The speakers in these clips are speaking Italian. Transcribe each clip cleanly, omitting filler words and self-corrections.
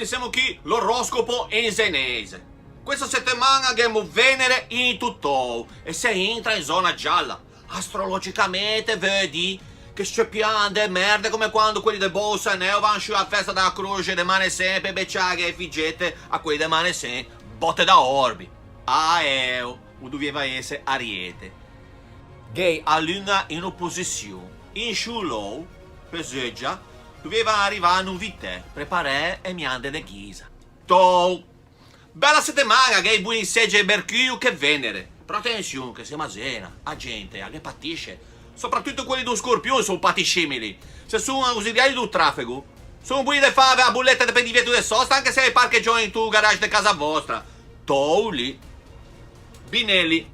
quindi siamo qui, l'oroscopo in senese. Questa settimana abbiamo Venere in tutto e se entra in zona gialla. Astrologicamente vedi che scoppiando merda come quando quelli del Bolsonaro vanno alla festa della croce e demane sempre becciare e figgette a quelli demane sempre botte da orbi. O doveva essere Ariete. Gay a luna in opposizione. In Shulou, peseggia, doveva arrivare a novità, preparare e mi ande le ghisa. Tou! Bella settimana, gay buoni seggi e Mercurio che Venere. Però attenzione che se masena, a gente, a che patisce. Soprattutto quelli dello Scorpione sono patiscimili. Se sono ausiliari del traffico, sono buoni da fare la bolletta di divieto di sosta anche se parcheggiano in tu garage di casa vostra. Tou lì. Binelli.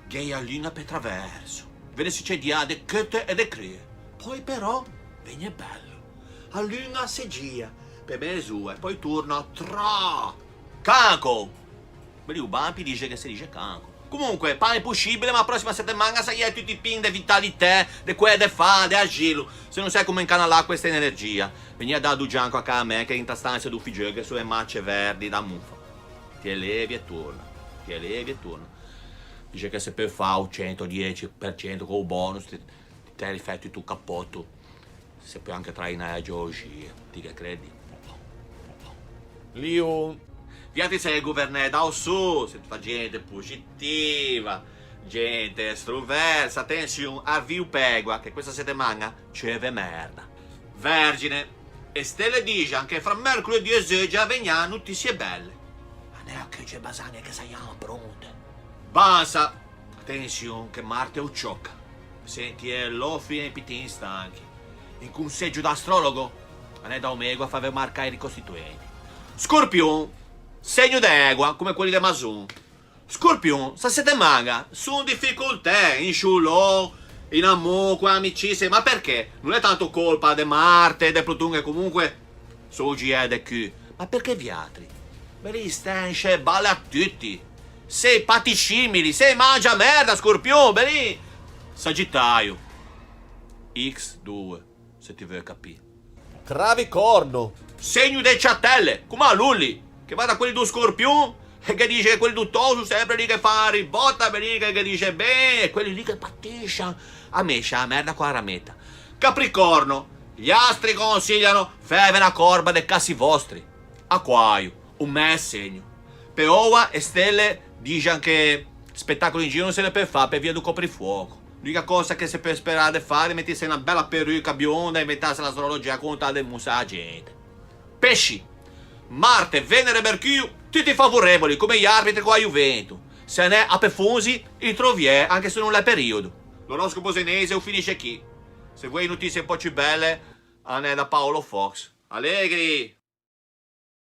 Gay a luna per traverso. Vede se c'è diade, chete e de crie. Poi però, viene bello. A luna segia. Per me sue. Poi torna tra. Canco. Beh, Bampi dice che si dice canco. Comunque, pane possibile, ma la prossima settimana sai tutti i pin di vitalità, di quelle de fa, di agilo. Se non sai come incanalare questa energia, vieni da Gianco a casa a me che in ta stanza d'ufficio che sulle macce verdi da muffa. Ti elevi e torna. Ti elevi e torna. Dice che se per fare un 110% con il bonus ti rifletti tu cappotto. Se puoi anche trainare la geologia, ti che credi? Liu. Viati sei il governatore da su, se tutta gente positiva, gente estroversa, attenzione, a viu pegua, che questa settimana c'è merda. Vergine, e stelle dice che fra mercoledì e già veniamo notizie belle. Ma neanche c'è basane che siamo pronte. Basta, attenzione che Marte ucciocca. Senti, è l'offi e pitin stanchi. In conseggio d'astrologo, non è da Omega a fare marcare i ricostituenti. Scorpione. Segno d'egua, come quelli di Mason. Scorpione, sta settimana sono difficoltà in Shulò, in amore, con amicizie, ma perché? Non è tanto colpa di Marte, di Plutone che comunque sono GE e Q, ma perché vi altri? Me li stenche balle a tutti. Sei patiscimili, sei mangia merda, Scorpione, belli. Sagittario. X2, se ti vuoi capire. Clavicorno. Segno dei ciattelle, come a Lulli. Che va da quelli do Scorpione e che dice quelli do Tosu sempre lì che fa ribotta per lì che dice beh, quelli lì che patisciano. A me c'è la merda qua la rametta. Capricorno, gli astri consigliano fare una corba dei casi vostri. Acquaio, un me segno. Peova e stelle dicono che spettacoli in giro non se ne può fare per via del coprifuoco. L'unica cosa che si può sperare di fare è mettersi una bella peruca bionda e inventarsi l'astrologia con tale musa a gente. Pesci. Marte, Venere e Mercurio, tutti favorevoli come gli arbitri con la Juventus. Se ne è a Pefonsi, il trovier anche se non è periodo. L'oroscopo senese finisce qui. Se vuoi notizie un po' più belle, ne è da Paolo Fox. Allegri!